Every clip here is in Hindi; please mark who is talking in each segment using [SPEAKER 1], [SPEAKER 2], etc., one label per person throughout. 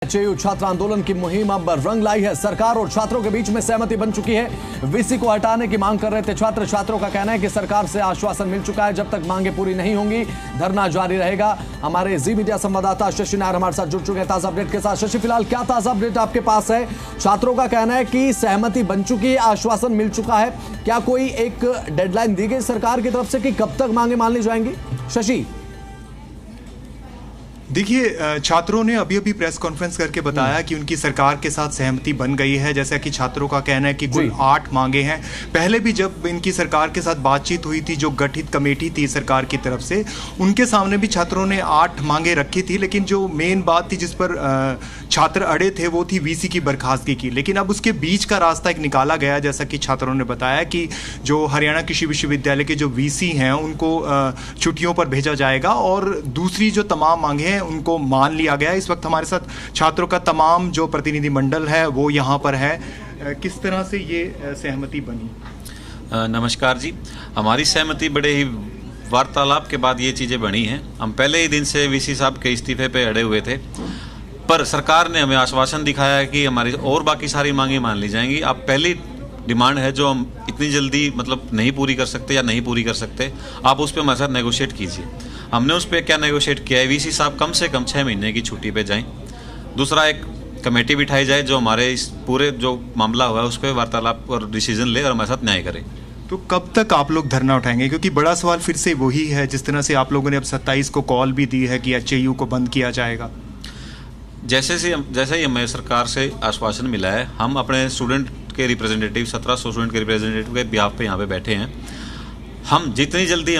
[SPEAKER 1] जेयू छात्र आंदोलन की मुहिम अब रंग लाई है। सरकार और छात्रों के बीच में सहमति बन चुकी है। वीसी को हटाने की मांग कर रहे थे छात्र। छात्रों का कहना है कि सरकार से आश्वासन मिल चुका है, जब तक मांगे पूरी नहीं होंगी धरना जारी रहेगा। हमारे जी मीडिया संवाददाता शशि नायर हमारे साथ जुड़ चुके हैं ताजा अपडेट के साथ। शशि, फिलहाल क्या ताजा अपडेट आपके पास है? छात्रों का कहना है कि सहमति बन चुकी है, आश्वासन मिल चुका है। क्या कोई एक डेडलाइन दी गई सरकार की तरफ से कि कब तक मांगे मान ली जाएंगी? शशि,
[SPEAKER 2] देखिए, छात्रों ने अभी अभी प्रेस कॉन्फ्रेंस करके बताया कि उनकी सरकार के साथ सहमति बन गई है। जैसा कि छात्रों का कहना है कि कुल 8 मांगे हैं। पहले भी जब इनकी सरकार के साथ बातचीत हुई थी, जो गठित कमेटी थी सरकार की तरफ से, उनके सामने भी छात्रों ने 8 मांगे रखी थी। लेकिन जो मेन बात थी जिस पर छात्र अड़े थे वो थी वीसी की बर्खास्तगी की। लेकिन अब उसके बीच का रास्ता एक निकाला गया, जैसा कि छात्रों ने बताया कि जो हरियाणा कृषि विश्वविद्यालय के जो वीसी हैं उनको छुट्टियों पर भेजा जाएगा और दूसरी जो तमाम मांगे हैं उनको मान लिया गया। इस वक्त हमारे साथ छात्रों का तमाम जो प्रतिनिधिमंडल है वो यहाँ पर है। किस तरह से ये सहमति बनी?
[SPEAKER 3] नमस्कार जी, हमारी सहमति बड़े ही वार्तालाप के बाद ये चीज़ें बनी हैं। हम पहले ही दिन से वीसी साहब के इस्तीफे पे अड़े हुए थे, पर सरकार ने हमें आश्वासन दिखाया है कि हमारी और बाकी सारी मांगे मान ली जाएंगी। अब पहली डिमांड है जो हम इतनी जल्दी नहीं पूरी कर सकते या नहीं पूरी कर सकते, आप उस पर हमारे साथ नेगोशिएट कीजिए। हमने उस पर क्या नेगोशिएट किया है, वीसी साहब कम से कम 6 महीने की छुट्टी पे जाएं। दूसरा, एक कमेटी बिठाई जाए जो हमारे इस पूरे जो मामला हुआ है उस पर वार्तालाप और डिसीजन ले और हमारे साथ न्याय करे।
[SPEAKER 2] तो कब तक आप लोग धरना उठाएंगे? क्योंकि बड़ा सवाल फिर से वही है, जिस तरह से आप लोगों ने अब 27 को कॉल भी दी है कि एचएयू को बंद किया जाएगा।
[SPEAKER 3] जैसे ही हमें सरकार से आश्वासन मिला है, हम अपने स्टूडेंट के रिप्रेजेंटेटिव 1700 स्टूडेंट के रिप्रेजेंटेटिव के बिहाफ पे यहाँ पे बैठे हैं। हम जितनी जल्दी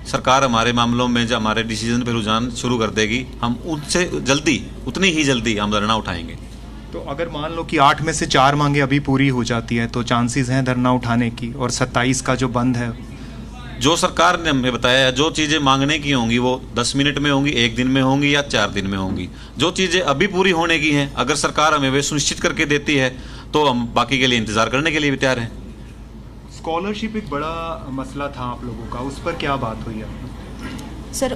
[SPEAKER 3] सरकार हमारे मामलों में जो हमारे डिसीजन पे रुझान शुरू कर देगी, हम उतनी ही जल्दी हम धरना उठाएंगे।
[SPEAKER 2] तो अगर मान लो कि 8 में से 4 मांगे अभी पूरी हो जाती है तो चांसेस हैं धरना उठाने की, और 27 का जो बंद है,
[SPEAKER 3] जो सरकार ने हमें बताया है, जो चीज़ें मांगने की होंगी वो 10 मिनट में होंगी, 1 दिन में होंगी या 4 दिन में होंगी। जो चीज़ें अभी पूरी होने की हैं, अगर सरकार हमें वे सुनिश्चित करके देती है तो हम बाकी के लिए इंतज़ार करने के लिए भी तैयार हैं।
[SPEAKER 2] स्कॉलरशिप एक बड़ा मसला था आप लोगों का, उस पर क्या बात हुई है?
[SPEAKER 4] सर,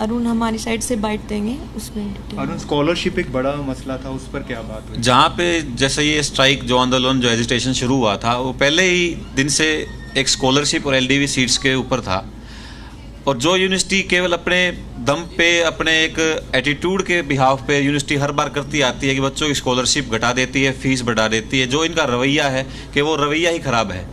[SPEAKER 4] अरुण हमारी साइड से बाइट देंगे उसमें।
[SPEAKER 2] अरुण, स्कॉलरशिप एक बड़ा मसला था, उस पर क्या बात हुई?
[SPEAKER 3] जहाँ पे जैसे ये स्ट्राइक जो आंदोलन जो एजिटेशन शुरू हुआ था, वो पहले ही दिन से एक स्कॉलरशिप और एलडीवी सीट्स के ऊपर था। और जो यूनिवर्सिटी केवल अपने दम पे, अपने एक एटीट्यूड के बिहाफ पे यूनिवर्सिटी हर बार करती आती है कि बच्चों की स्कॉलरशिप घटा देती है, फीस बढ़ा देती है, जो इनका रवैया है कि वो रवैया ही खराब है।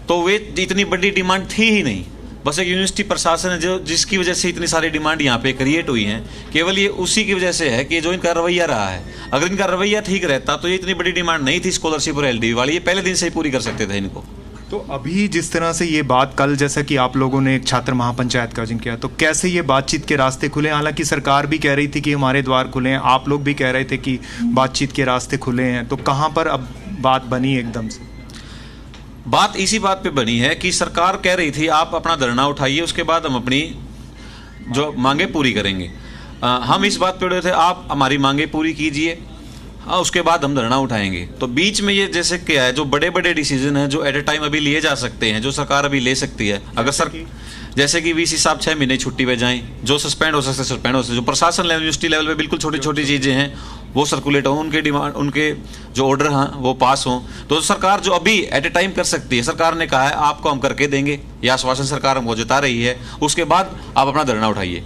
[SPEAKER 3] तो वे इतनी बड़ी डिमांड थी ही नहीं, बस एक यूनिवर्सिटी प्रशासन है जिसकी वजह से इतनी सारी डिमांड यहाँ पे क्रिएट हुई हैं। केवल ये उसी की वजह से है कि जो इनका रवैया रहा है। अगर इनका रवैया ठीक रहता तो ये इतनी बड़ी डिमांड नहीं थी स्कॉलरशिप और एलडीवी वाली, ये पहले दिन से ही पूरी कर सकते थे इनको।
[SPEAKER 2] तो अभी जिस तरह से ये बात, कल जैसा कि आप लोगों ने एक छात्र महापंचायत का जिक्र किया, तो कैसे ये बातचीत के रास्ते खुले? हालांकि सरकार भी कह रही थी कि हमारे द्वार खुले हैं, आप लोग भी कह रहे थे कि बातचीत के रास्ते खुले हैं, तो कहाँ पर अब बात बनी एकदम से?
[SPEAKER 3] बात इसी बात पे बनी है कि सरकार कह रही थी आप अपना धरना उठाइए, उसके बाद हम अपनी जो मांगे पूरी करेंगे। हम इस बात पे अड़े थे आप हमारी मांगे पूरी कीजिए, उसके बाद हम धरना उठाएंगे। तो बीच में ये जैसे क्या है, जो बड़े बड़े डिसीजन हैं जो एट ए टाइम अभी लिए जा सकते हैं, जो सरकार अभी ले सकती है, अगर जैसे कि वीसी साहब 6 महीने छुट्टी पे जाएं, जो सस्पेंड हो सकते सस्पेंड हो सकते, जो प्रशासन लेवल यूनिवर्सिटी लेवल पे बिल्कुल छोटी छोटी चीज़ें हैं वो सर्कुलेट हों, उनके जो ऑर्डर हैं वो पास हों, तो सरकार जो अभी एट ए टाइम कर सकती है, सरकार ने कहा है आपको हम करके देंगे, यह आश्वासन सरकार हमको जता रही है, उसके बाद आप अपना धरना उठाइए।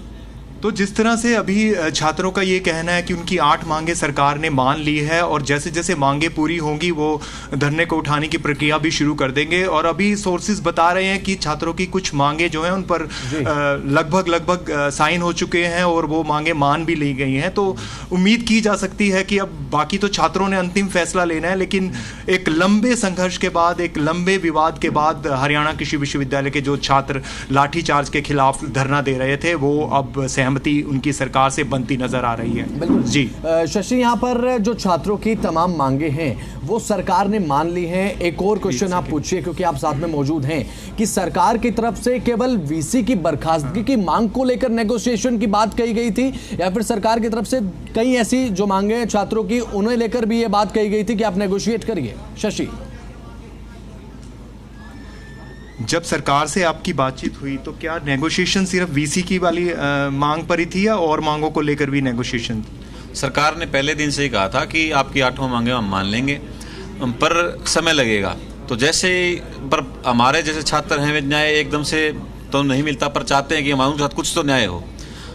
[SPEAKER 2] तो जिस तरह से अभी छात्रों का ये कहना है कि उनकी 8 मांगे सरकार ने मान ली है और जैसे जैसे मांगे पूरी होंगी वो धरने को उठाने की प्रक्रिया भी शुरू कर देंगे। और अभी सोर्सेज बता रहे हैं कि छात्रों की कुछ मांगे जो हैं उन पर लगभग साइन हो चुके हैं और वो मांगे मान भी ली गई हैं। तो उम्मीद की जा सकती है कि अब बाकी तो छात्रों ने अंतिम फैसला लेना है, लेकिन एक लंबे संघर्ष के बाद, एक लंबे विवाद के बाद हरियाणा कृषि विश्वविद्यालय के जो छात्र लाठीचार्ज के खिलाफ धरना दे रहे थे वो अब उनकी सरकार से बनती नजर आ रही है।
[SPEAKER 1] बिल्कुल
[SPEAKER 2] जी
[SPEAKER 1] शशि, यहाँ पर जो छात्रों की तमाम मांगे हैं वो सरकार ने मान ली हैं। एक और क्वेश्चन आप पूछिए क्योंकि आप साथ में मौजूद हैं, कि सरकार की तरफ से केवल वीसी की बर्खास्तगी की मांग को लेकर नेगोशिएशन की बात कही गई थी, या फिर सरकार की तरफ से कई ऐसी जो मांगे हैं छात्रों की उन्हें लेकर भी ये बात कही गई थी कि आप नेगोशिएट करिए? शशि,
[SPEAKER 2] जब सरकार से आपकी बातचीत हुई तो क्या नेगोशिएशन सिर्फ वीसी की वाली मांग पर ही थी या और मांगों को लेकर भी नेगोशिएशन?
[SPEAKER 3] सरकार ने पहले दिन से ही कहा था कि आपकी 8 मांगे हम मान लेंगे, पर समय लगेगा। तो जैसे पर हमारे जैसे छात्र हैं, वे न्याय एकदम से तो नहीं मिलता, पर चाहते हैं कि हमारे साथ कुछ तो न्याय हो।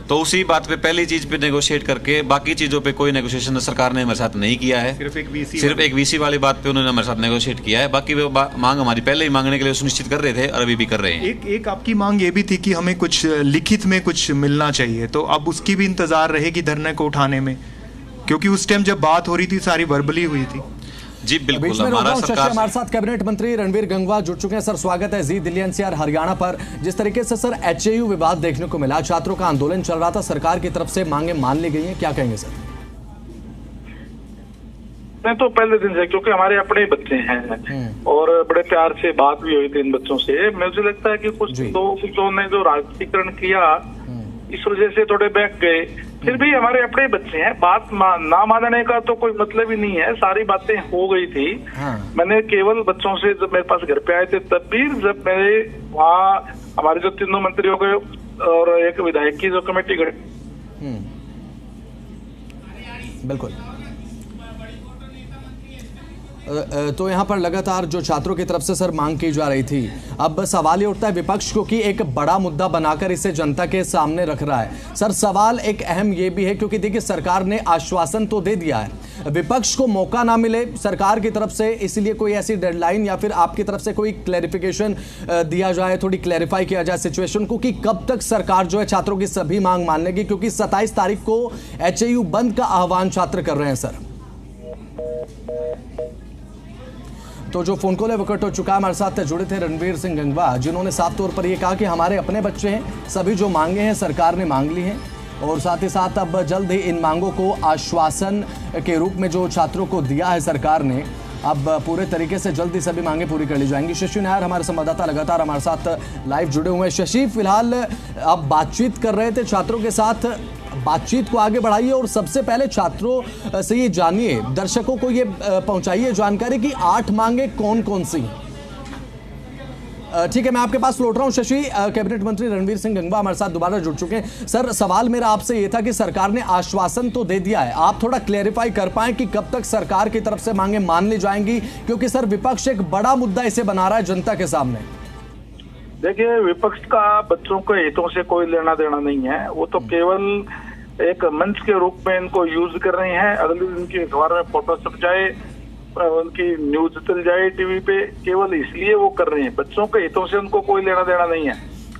[SPEAKER 3] तो उसी बात पे पहली चीज पे नेगोशिएट करके बाकी चीज़ों पे कोई नेगोशिएशन सरकार ने हमारे साथ नहीं किया है। सिर्फ एक वीसी वाली बात पे उन्होंने हमारे साथ नेगोशिएट किया है। बाकी वो मांग हमारी पहले ही मांगने के लिए सुनिश्चित कर रहे थे और अभी भी कर रहे हैं।
[SPEAKER 2] एक आपकी मांग ये भी थी कि हमें कुछ लिखित में कुछ मिलना चाहिए, तो अब उसकी भी इंतजार रहेगी धरने को उठाने में, क्योंकि उस टाइम जब बात हो रही थी सारी वर्बली हुई थी।
[SPEAKER 3] जी बिल्कुल।
[SPEAKER 1] हमारे साथ कैबिनेट मंत्री रणवीर गंगवा जुड़ चुके हैं। सर स्वागत है जी दिल्ली एनसीआर हरियाणा पर। जिस तरीके से सर एचएयू विवाद देखने को मिला, छात्रों का आंदोलन चल रहा था, सरकार की तरफ से मांगे मान ली गई हैं, क्या कहेंगे सर?
[SPEAKER 5] मैं तो पहले दिन से, क्योंकि हमारे अपने बच्चे हैं और बड़े प्यार से बात भी हुई थी इन बच्चों से, मुझे लगता है कि कुछ लोगों ने जो राजनीतिकरण किया इस वजह से थोड़े बैठ गए। फिर भी हमारे अपने बच्चे हैं, बात ना मानने का तो कोई मतलब ही नहीं है, सारी बातें हो गई थी। मैंने केवल बच्चों से जब मेरे पास घर पे आए थे तब भी, जब मेरे वहाँ हमारे जो 3 मंत्रियों के और एक विधायक की जो कमेटी गठित,
[SPEAKER 1] बिल्कुल। तो यहाँ पर लगातार जो छात्रों की तरफ से सर मांग की जा रही थी, अब सवाल ये उठता है विपक्ष क्योंकि एक बड़ा मुद्दा बनाकर इसे जनता के सामने रख रहा है। सर सवाल एक अहम ये भी है क्योंकि देखिए सरकार ने आश्वासन तो दे दिया है, विपक्ष को मौका ना मिले सरकार की तरफ से, इसलिए कोई ऐसी डेडलाइन या फिर आपकी तरफ से कोई क्लैरिफिकेशन दिया जाए, थोड़ी क्लैरिफाई किया जाए सिचुएशन को कि कब तक सरकार जो है छात्रों की सभी मांग मान लेगी, क्योंकि 27 तारीख को एचएयू बंद का आह्वान छात्र कर रहे हैं सर। तो जो फोन कॉल है वो कट हो चुका है। हमारे साथ जुड़े थे रणवीर सिंह गंगवा, जिन्होंने साफ तौर पर यह कहा कि हमारे अपने बच्चे हैं, सभी जो मांगे हैं सरकार ने मांग ली हैं और साथ ही साथ अब जल्द ही इन मांगों को आश्वासन के रूप में जो छात्रों को दिया है सरकार ने, अब पूरे तरीके से जल्द ही सभी मांगे पूरी कर ली जाएंगी। शशि नायर हमारे संवाददाता लगातार हमारे साथ लाइव जुड़े हुए हैं। शशि, फिलहाल आप बातचीत कर रहे थे छात्रों के साथ, बातचीत को आगे बढ़ाइए और सबसे पहले छात्रों से ये जानिए, दर्शकों को ये पहुंचाइए जानकारी कि 8 मांगे कौन कौन सी हैं। ठीक है, मैं आपके पास लौट रहा हूं। शशि, कैबिनेट मंत्री रणवीर सिंह गंगवा हमारे साथ दोबारा जुड़ चुके हैं। सर सवाल मेरा आपसे ये था कि सरकार ने आश्वासन तो दे दिया है, आप थोड़ा क्लेरिफाई कर पाएं कि कब तक सरकार की तरफ से मांगे मान ली जाएंगी, क्योंकि सर विपक्ष एक बड़ा मुद्दा इसे बना रहा है जनता के सामने।
[SPEAKER 5] देखिए, विपक्ष का बच्चों के हितों से कोई लेना देना नहीं है, वो तो केवल एक मंच के रूप में इनको यूज कर रहे हैं। अगले दिन की अखबार में फोटो छप जाए, उनकी न्यूज चल जाए टीवी पे, केवल इसलिए वो कर रहे हैं। बच्चों के हितों से उनको कोई लेना देना नहीं है।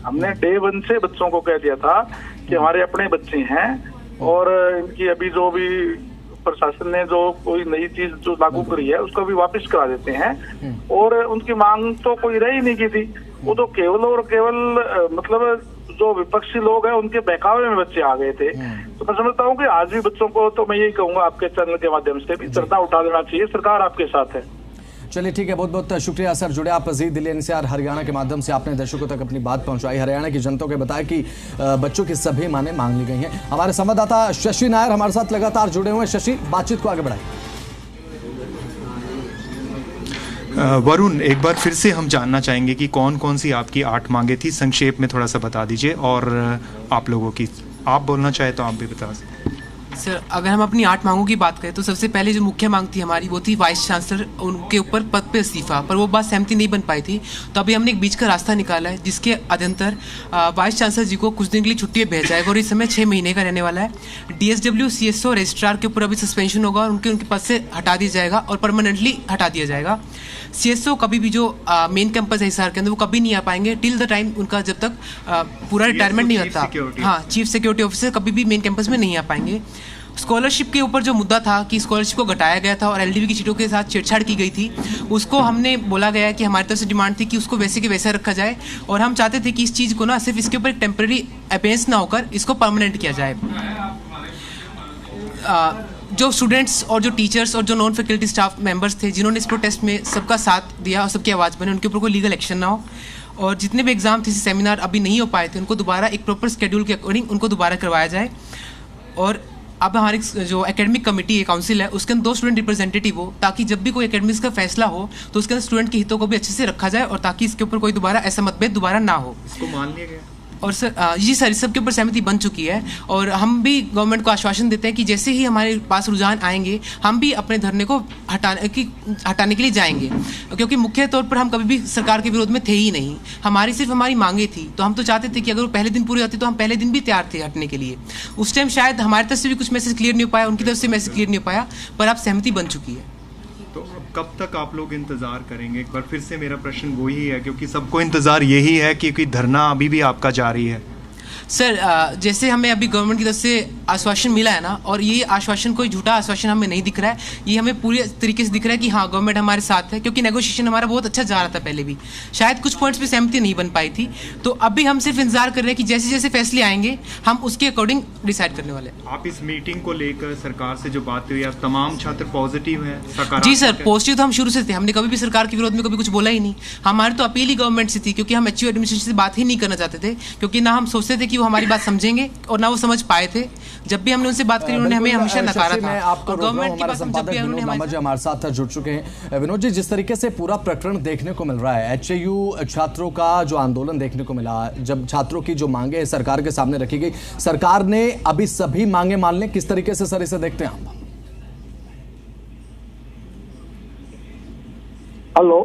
[SPEAKER 5] हमने डे 1 से बच्चों को कह दिया था कि हमारे अपने बच्चे हैं और इनकी अभी जो भी प्रशासन ने जो कोई नई चीज जो लागू करी है उसको भी वापस करा देते हैं। और उनकी मांग तो कोई रह ही नहीं की थी, वो तो केवल और केवल मतलब जो विपक्षी लोग हैं उनके बहकावे में बच्चे आ गए थे। तो मैं समझता हूँ कि आज भी बच्चों को तो मैं यही कहूंगा आपके चैनल के माध्यम से भी पर्दा उठा देना चाहिए, सरकार आपके साथ है।
[SPEAKER 1] चलिए ठीक है, बहुत बहुत शुक्रिया सर, जुड़े आप जी दिल्ली एनसीआर हरियाणा के माध्यम से, आपने दर्शकों तक अपनी बात पहुंचाई। हरियाणा की जनता को बताया कि बच्चों की सभी मांगे मांग ली गई हैं। हमारे संवाददाता शशि नायर हमारे साथ लगातार जुड़े हुए हैं। शशि, बातचीत को आगे बढ़ाइए।
[SPEAKER 2] वरुण, एक बार फिर से हम जानना चाहेंगे कि कौन कौन सी आपकी 8 मांगे थी, संक्षेप में थोड़ा सा बता दीजिए, और आप लोगों की, आप बोलना चाहे तो आप भी बता सकते।
[SPEAKER 6] सर, अगर हम अपनी 8 मांगों की बात करें तो सबसे पहले जो मुख्य मांग थी हमारी वो थी वाइस चांसलर उनके ऊपर पद पे इस्तीफा, पर वो बात सहमति नहीं बन पाई थी। तो अभी हमने एक बीच का रास्ता निकाला है जिसके अध्यंतर वाइस चांसलर जी को कुछ दिन के लिए छुट्टी पे भेजा जाएगा और इस समय 6 महीने का रहने वाला है। DSW CSO रजिस्ट्रार के ऊपर अभी सस्पेंशन होगा और उनके पद से हटा दिया जाएगा और परमानेंटली हटा दिया जाएगा। CSO कभी भी जो मेन कैंपस है हिसार के अंदर वो कभी नहीं आ पाएंगे टिल द टाइम उनका जब तक पूरा रिटायरमेंट नहीं होता। हाँ, चीफ सिक्योरिटी ऑफिसर कभी भी मेन कैंपस में नहीं आ पाएंगे। स्कॉलरशिप के ऊपर जो मुद्दा था कि स्कॉलरशिप को घटाया गया था और LDV की सीटों के साथ छेड़छाड़ की गई थी, उसको हमने बोला गया कि हमारी तरफ से डिमांड थी कि उसको वैसे के वैसा रखा जाए और हम चाहते थे कि इस चीज़ को ना सिर्फ इसके ऊपर एक टेम्परेरी अपेंस ना होकर इसको परमानेंट किया जाए। जो स्टूडेंट्स और जो टीचर्स और जो नॉन फैकल्टी स्टाफ मेंबर्स थे जिन्होंने इस प्रोटेस्ट में सबका साथ दिया और सबकी आवाज़ बने, उनके ऊपर कोई लीगल एक्शन ना हो। और जितने भी एग्जाम थे, सेमिनार अभी नहीं हो पाए थे, उनको दोबारा एक प्रॉपर स्केड्यूल के अकॉर्डिंग उनको दोबारा करवाया जाए। और अब हमारी जो एकेडमिक कमेटी है, काउंसिल है, उसके अंदर 2 स्टूडेंट रिप्रेजेंटेटिव हो ताकि जब भी कोई एकेडमिक्स का फैसला हो तो उसके अंदर स्टूडेंट के हितों को भी अच्छे से रखा जाए और ताकि इसके ऊपर कोई दोबारा ऐसा मतभेद दोबारा ना हो।
[SPEAKER 2] इसको मान लिया गया?
[SPEAKER 6] और सर जी सर, इस सब के ऊपर सहमति बन चुकी है और हम भी गवर्नमेंट को आश्वासन देते हैं कि जैसे ही हमारे पास रुझान आएंगे हम भी अपने धरने को हटाने के लिए जाएंगे, क्योंकि मुख्य तौर पर हम कभी भी सरकार के विरोध में थे ही नहीं। हमारी सिर्फ हमारी मांगे थी, तो हम तो चाहते थे कि अगर वो पहले दिन पूरी होती तो हम पहले दिन भी तैयार थे हटने के लिए। उस टाइम शायद हमारी तरफ से भी कुछ मैसेज क्लियर नहीं हो पाया, उनकी तरफ से मैसेज क्लियर नहीं हो पाया, पर अब सहमति बन चुकी है।
[SPEAKER 2] तो अब कब तक आप लोग इंतजार करेंगे? एक बार फिर से मेरा प्रश्न वही है, क्योंकि सबको इंतजार यही है कि धरना अभी भी आपका जारी है।
[SPEAKER 6] सर जैसे हमें अभी गवर्नमेंट की तरफ से आश्वासन मिला है ना, और ये आश्वासन कोई झूठा आश्वासन हमें नहीं दिख रहा है, ये हमें पूरी तरीके से दिख रहा है कि हाँ गवर्नमेंट हमारे साथ है, क्योंकि नेगोशिएशन हमारा बहुत अच्छा जा रहा था पहले भी। शायद कुछ पॉइंट्स पे सहमति नहीं बन पाई थी, तो अभी हम सिर्फ इंतजार कर रहे हैं कि जैसे जैसे फैसले आएंगे हम उसके अकॉर्डिंग डिसाइड करने वाले हैं।
[SPEAKER 2] आप इस मीटिंग को लेकर सरकार से जो बात हुई, आप तमाम छात्र पॉजिटिव हैं?
[SPEAKER 6] जी सर, पॉजिटिव तो हम शुरू से थे, हमने कभी भी सरकार के विरोध में कभी कुछ बोला ही नहीं। हमारी तो अपील ही गवर्नमेंट से थी, क्योंकि हम एचयू एडमिनिस्ट्रेशन से बात ही नहीं करना चाहते थे, क्योंकि ना हम सोचते थे कि वो हमारी बात समझेंगे और ना वो समझ पाए थे। जब भी हमने उनसे बात करी उन्होंने हमें हमेशा नकारा था, और गवर्नमेंट की बात हम जब भी उन्होंने
[SPEAKER 1] हमारे साथ जुड़ चुके हैं। विनोद जी, जिस तरीके से पूरा प्रकरण देखने को मिल रहा है, एचयू छात्रों का जो आंदोलन देखने को मिला, जब छात्रों की जो मांगे सरकार के सामने रखी गई, सरकार ने अभी सभी मांगे मान ली, किस तरीके से सर इसे देखते हैं आप?
[SPEAKER 5] हेलो,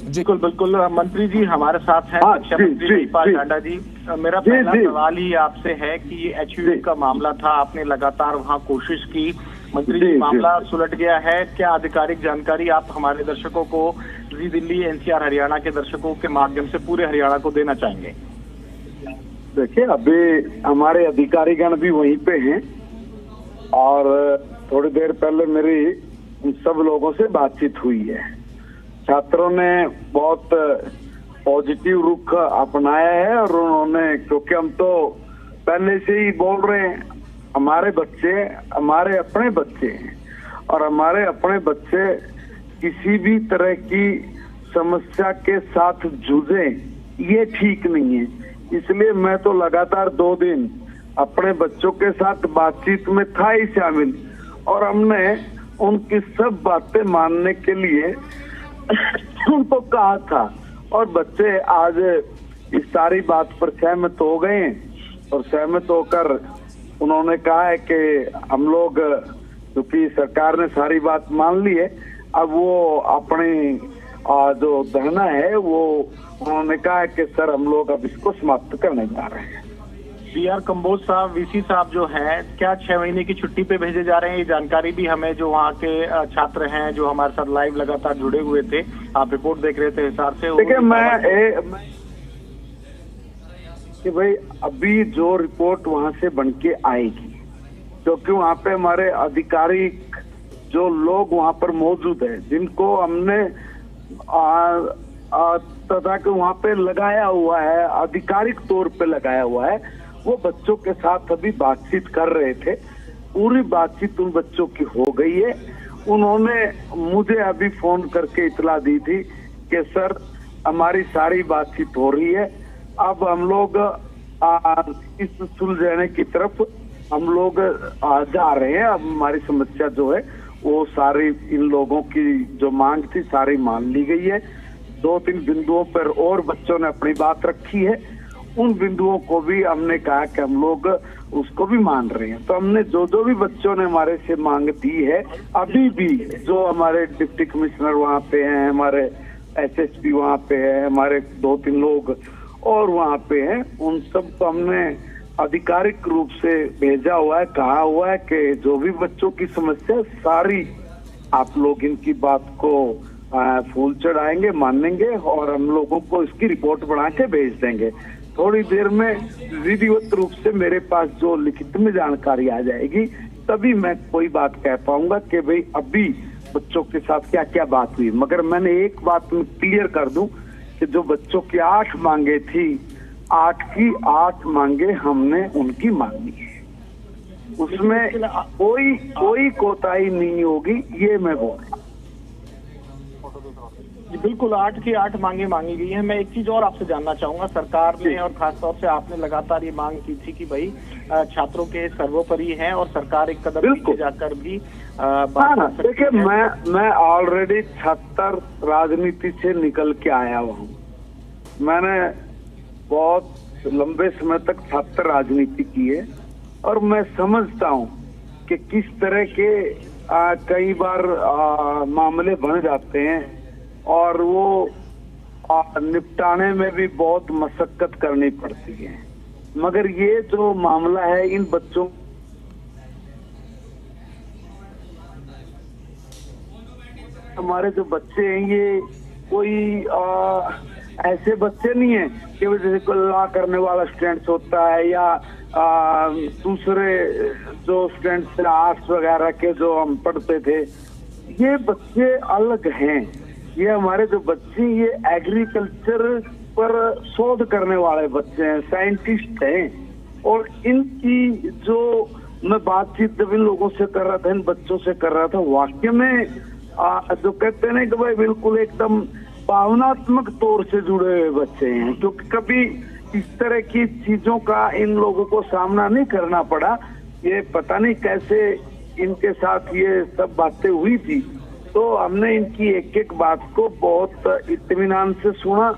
[SPEAKER 5] बिल्कुल बिल्कुल मंत्री जी हमारे साथ हैं, शिक्षा मंत्री जयपाल टांडा जी। मेरा पहला सवाल ही आपसे है कि एचयू का मामला था, आपने लगातार वहां कोशिश की, मंत्री जी मामला सुलट गया है, क्या आधिकारिक जानकारी आप हमारे दर्शकों को, जी दिल्ली एनसीआर हरियाणा के दर्शकों के माध्यम से पूरे हरियाणा को देना चाहेंगे?
[SPEAKER 7] देखिए, अभी हमारे अधिकारीगण भी वहीं पे हैं और थोड़ी देर पहले मेरी उन सब लोगों से बातचीत हुई है। छात्रों ने बहुत पॉजिटिव रुख अपनाया है और उन्होंने, क्योंकि हम तो पहले से ही बोल रहे हैं, हमारे बच्चे हमारे अपने बच्चे हैं और हमारे अपने बच्चे किसी भी तरह की समस्या के साथ जूझे ये ठीक नहीं है। इसलिए मैं तो लगातार 2 दिन अपने बच्चों के साथ बातचीत में था ही शामिल, और हमने उनकी सब बातें मानने के लिए उनको कहा था, और बच्चे आज इस सारी बात पर सहमत हो गए हैं और सहमत होकर उन्होंने कहा है कि हम लोग, क्योंकि सरकार ने सारी बात मान ली है, अब वो अपनी जो धरना है वो उन्होंने कहा है कि सर हम लोग अब इसको समाप्त करने जा रहे हैं।
[SPEAKER 5] BR कंबोज साहब, VC साहब जो हैं, क्या 6 महीने की छुट्टी पे भेजे जा रहे हैं? ये जानकारी भी हमें जो वहाँ के छात्र हैं जो हमारे साथ लाइव लगातार जुड़े हुए थे, आप रिपोर्ट देख रहे थे हिसाब से।
[SPEAKER 7] देखिए, मैं कि भाई अभी जो रिपोर्ट वहाँ से बन के आएगी, क्योंकि वहाँ पे हमारे आधिकारिक जो लोग वहाँ पर मौजूद है, जिनको हमने तथा कि वहाँ पे लगाया हुआ है, आधिकारिक तौर पे लगाया हुआ है, वो बच्चों के साथ अभी बातचीत कर रहे थे। पूरी बातचीत उन बच्चों की हो गई है। उन्होंने मुझे अभी फोन करके इतला दी थी कि सर हमारी सारी बातचीत हो रही है, अब हम लोग इस सुलझाने की तरफ हम लोग जा रहे हैं। अब हमारी समस्या जो है वो सारी, इन लोगों की जो मांग थी सारी मान ली गई है। 2-3 बिंदुओं पर और बच्चों ने अपनी बात रखी है, उन बिंदुओं को भी हमने कहा कि हम लोग उसको भी मान रहे हैं। तो हमने जो भी बच्चों ने हमारे से मांग दी है, अभी भी जो हमारे डिप्टी कमिश्नर वहाँ पे हैं, हमारे SSP वहाँ पे है, हमारे 2-3 लोग और वहाँ पे हैं, उन सब को हमने आधिकारिक रूप से भेजा हुआ है, कहा हुआ है कि जो भी बच्चों की समस्या सारी आप लोग इनकी बात को फूल चढ़ाएंगे, मानेंगे और हम लोगों को इसकी रिपोर्ट बना के भेज देंगे। थोड़ी देर में विधिवत रूप से मेरे पास जो लिखित में जानकारी आ जाएगी, तभी मैं कोई बात कह पाऊंगा कि भाई अभी बच्चों के साथ क्या क्या बात हुई। मगर मैंने एक बात में क्लियर कर दूं कि जो बच्चों की 8 मांगे थी, 8 की 8 मांगे हमने उनकी मांगी है, उसमें कोई कोताही नहीं होगी, ये मैं बोल रहा हूँ।
[SPEAKER 5] बिल्कुल 8 की 8 मांगे मांगी गई है। मैं एक चीज और आपसे जानना चाहूंगा, सरकार ने और खासतौर से आपने लगातार ये मांग की थी कि भाई छात्रों के सर्वोपरि हैं और सरकार एक कदम नीचे जाकर भी
[SPEAKER 7] देखिए, मैं ऑलरेडी छात्र राजनीति से निकल के आया हूँ। मैंने बहुत लंबे समय तक छात्र राजनीति की है और मैं समझता हूँ कि किस तरह के कई बार मामले बन जाते हैं और वो निपटाने में भी बहुत मशक्कत करनी पड़ती है। मगर ये जो मामला है, इन बच्चों हमारे जो बच्चे हैं ये कोई ऐसे बच्चे नहीं है कि जैसे कोई लॉ करने वाला स्टूडेंट्स होता है या दूसरे जो स्टूडेंट्स आर्ट्स वगैरह के जो हम पढ़ते थे, ये बच्चे अलग हैं। ये हमारे जो बच्चे ये एग्रीकल्चर पर शोध करने वाले बच्चे हैं, साइंटिस्ट हैं। और इनकी जो मैं बातचीत जब इन लोगों से कर रहा था, इन बच्चों से कर रहा था, वाकई में जो कहते हैं ना कि भाई बिल्कुल एकदम भावनात्मक तौर से जुड़े हुए बच्चे हैं, क्योंकि कभी इस तरह की चीजों का इन लोगों को सामना नहीं करना पड़ा। ये पता नहीं कैसे इनके साथ ये सब बातें हुई थी। तो हमने इनकी एक एक बात को बहुत इत्मीनान से सुना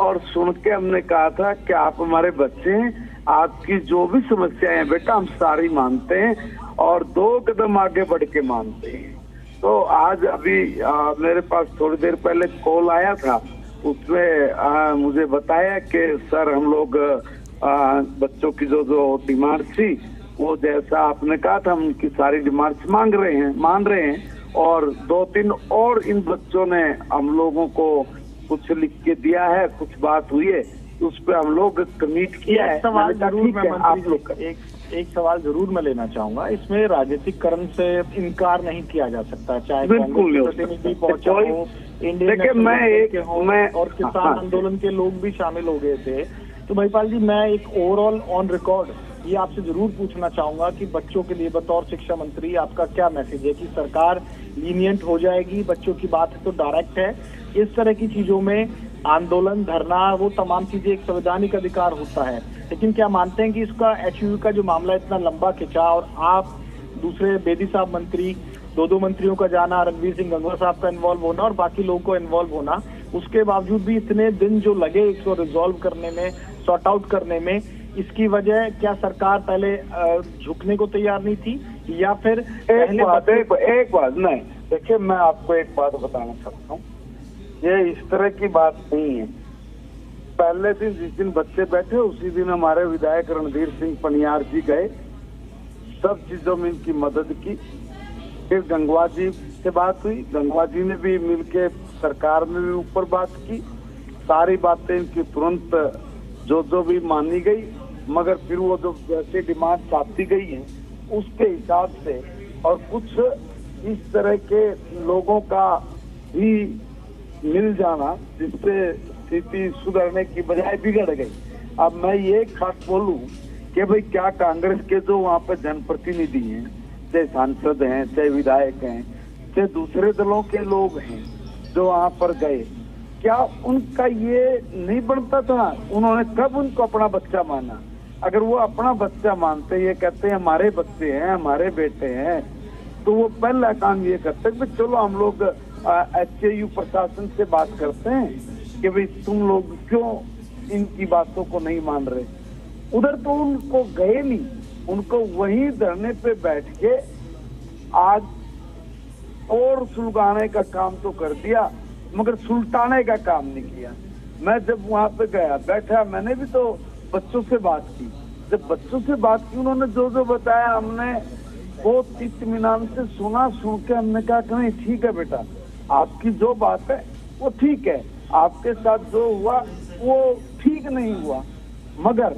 [SPEAKER 7] और सुन के हमने कहा था कि आप हमारे बच्चे हैं, आपकी जो भी समस्याएं हैं बेटा हम सारी मानते हैं और 2 कदम आगे बढ़ के मानते हैं। तो आज अभी मेरे पास थोड़ी देर पहले कॉल आया था, उसमें मुझे बताया कि सर हम लोग बच्चों की जो डिमांड थी वो जैसा आपने कहा था, हम उनकी सारी डिमांड्स मान रहे हैं और 2-3 और इन बच्चों ने हम लोगों को कुछ लिख के दिया है, कुछ बात हुई है, उस पर हम लोग कमिट किया है।
[SPEAKER 8] सवाल जरूर मैं
[SPEAKER 7] आप लोग
[SPEAKER 8] एक सवाल जरूर मैं लेना चाहूंगा। इसमें राजनीतिकरण से इनकार नहीं किया जा सकता, चाहे
[SPEAKER 7] बिल्कुल
[SPEAKER 8] प्रतिनिधि पहुंचा हो, इंडियन और किसान आंदोलन के लोग भी शामिल हो गए थे। तो महिपाल जी, मैं एक ओवरऑल ऑन रिकॉर्ड ये आपसे जरूर पूछना चाहूंगा कि बच्चों के लिए बतौर शिक्षा मंत्री आपका क्या मैसेज है कि सरकार लीनियंट हो जाएगी? बच्चों की बात तो डायरेक्ट है, इस तरह की चीजों में आंदोलन, धरना, वो तमाम चीजें एक संवैधानिक अधिकार होता है, लेकिन क्या मानते हैं कि इसका एचयू का जो मामला इतना लंबा खिंचा और आप दूसरे बेदी साहब मंत्री, 2 मंत्रियों का जाना, रणवीर सिंह गंगवा साहब का इन्वॉल्व होना और बाकी लोगों को इन्वॉल्व होना, उसके बावजूद भी इतने दिन जो लगे इसको रिजॉल्व करने में, सॉर्ट आउट करने में, इसकी वजह क्या सरकार पहले झुकने को तैयार नहीं थी या फिर
[SPEAKER 7] एक बात नहीं? देखिए, मैं आपको एक बात बताना चाहता हूँ, ये इस तरह की बात नहीं है। पहले दिन जिस दिन बच्चे बैठे उसी दिन हमारे विधायक रणधीर सिंह पनियार जी गए, सब चीजों में इनकी मदद की। फिर गंगवा जी से बात हुई, गंगवा जी ने भी मिलके सरकार में भी ऊपर बात की, सारी बातें इनकी तुरंत जो भी मानी गई। मगर फिर वो जो जैसे डिमांड आती गई है उसके हिसाब से और कुछ इस तरह के लोगों का भी मिल जाना जिससे स्थिति सुधरने की बजाय बिगड़ गई। अब मैं ये खास बोलूं कि भाई क्या कांग्रेस के जो वहाँ पे जनप्रतिनिधि हैं, चाहे सांसद हैं, चाहे विधायक हैं, चाहे दूसरे दलों के लोग हैं जो वहाँ पर गए, क्या उनका ये नहीं बनता था? उन्होंने कब उनको अपना बच्चा माना? अगर वो अपना बच्चा मानते, ये कहते हैं हमारे बच्चे हैं, हमारे बेटे हैं, तो वो पहला काम ये करते कि चलो हम लोग एचयू प्रशासन से बात करते हैं कि भाई तुम लोग क्यों इनकी बातों को नहीं मान रहे। उधर तो उनको गए नहीं, उनको वहीं धरने पे बैठ के आज और सुलगाने का काम तो कर दिया मगर सुलटाने का काम नहीं किया। मैं जब वहां पे गया बैठा, मैंने भी तो बच्चों से बात की। जब बच्चों से बात की, उन्होंने जो बताया हमने बहुत इत्मीनान से सुना। सुन के हमने कहा कि नहीं ठीक है बेटा, आपकी जो बात है वो ठीक है, आपके साथ जो हुआ वो ठीक नहीं हुआ, मगर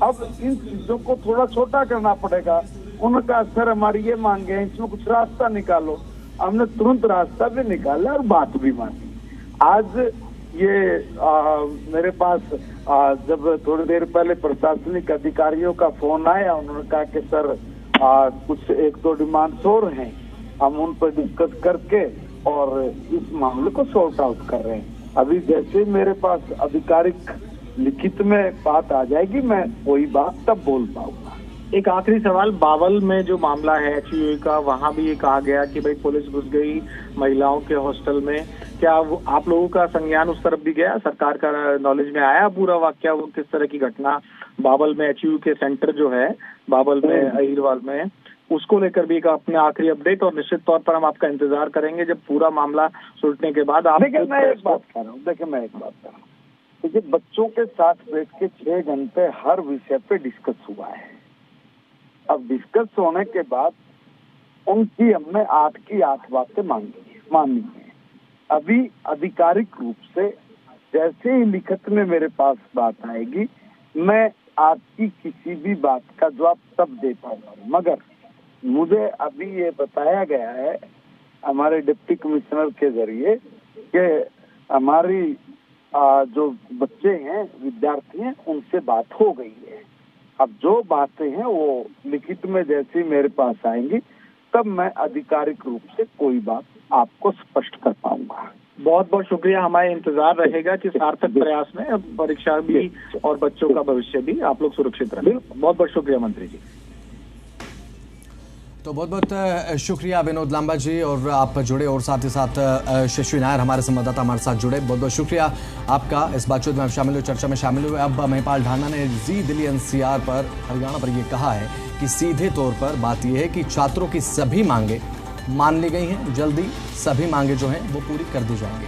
[SPEAKER 7] अब इन चीजों को थोड़ा छोटा करना पड़ेगा। उन्होंने कहा सर हमारी ये मांगे हैं, इसमें कुछ रास्ता निकालो। हमने तुरंत रास्ता भी निकाला और बात भी मानी। आज ये मेरे पास जब थोड़ी देर पहले प्रशासनिक अधिकारियों का फोन आया, उन्होंने कहा कि सर कुछ 1-2 डिमांड्स और हैं, हम उन पर डिस्कस करके और इस मामले को सॉर्ट आउट कर रहे हैं। अभी जैसे मेरे पास आधिकारिक लिखित में बात आ जाएगी, मैं वही बात तब बोल पाऊंगा।
[SPEAKER 8] एक आखिरी सवाल, बावल में जो मामला है एचयू का, वहां भी ये कहा गया कि भाई पुलिस घुस गई महिलाओं के हॉस्टल में, क्या आप लोगों का संज्ञान उस तरफ भी गया? सरकार का नॉलेज में आया पूरा वाकया, वो किस तरह की घटना बाबल में एचयू के सेंटर जो है बाबल में अहिरवाल में, उसको लेकर भी एक अपने आखिरी अपडेट, और निश्चित तौर पर हम आपका इंतजार करेंगे जब पूरा मामला सुलटने के बाद आप।
[SPEAKER 7] देखिए मैं एक बात कर रहा हूँ, देखिए बच्चों के साथ बैठ के 6 घंटे हर विषय पे डिस्कस हुआ है। अब डिस्कस होने के बाद उनकी हमने 8 की 8 बातें मानी है। अभी आधिकारिक रूप से जैसे ही लिखित में मेरे पास बात आएगी, मैं आपकी किसी भी बात का जवाब तब दे पाऊंगा। मगर मुझे अभी ये बताया गया है हमारे डिप्टी कमिश्नर के जरिए कि हमारी जो बच्चे हैं, विद्यार्थी हैं, उनसे बात हो गई है। अब जो बातें हैं वो लिखित में जैसे ही मेरे पास आएंगी तब मैं आधिकारिक रूप से कोई बात आपको स्पष्ट कर पाऊंगा।
[SPEAKER 8] बहुत बहुत शुक्रिया, हमारे इंतजार रहेगा कि सार्थक प्रयास में परीक्षा भी और बच्चों का भविष्य भी आप लोग सुरक्षित रहें। बहुत बहुत शुक्रिया मंत्री जी।
[SPEAKER 1] तो बहुत बहुत शुक्रिया विनोद लांबा जी, और आप जुड़े, और साथ ही साथ शशि नायर हमारे संवाददाता हमारे साथ जुड़े। बहुत बहुत शुक्रिया आपका। इस बातचीत में आप शामिल हुए, चर्चा में शामिल हुए। अब महिपाल ढाना ने जी दिल्ली एनसीआर पर, हरियाणा पर यह कहा है कि सीधे तौर पर बात यह है कि छात्रों की सभी मांगे मान ली गई हैं, जल्दी सभी मांगे जो हैं वो पूरी कर दी जाएंगी।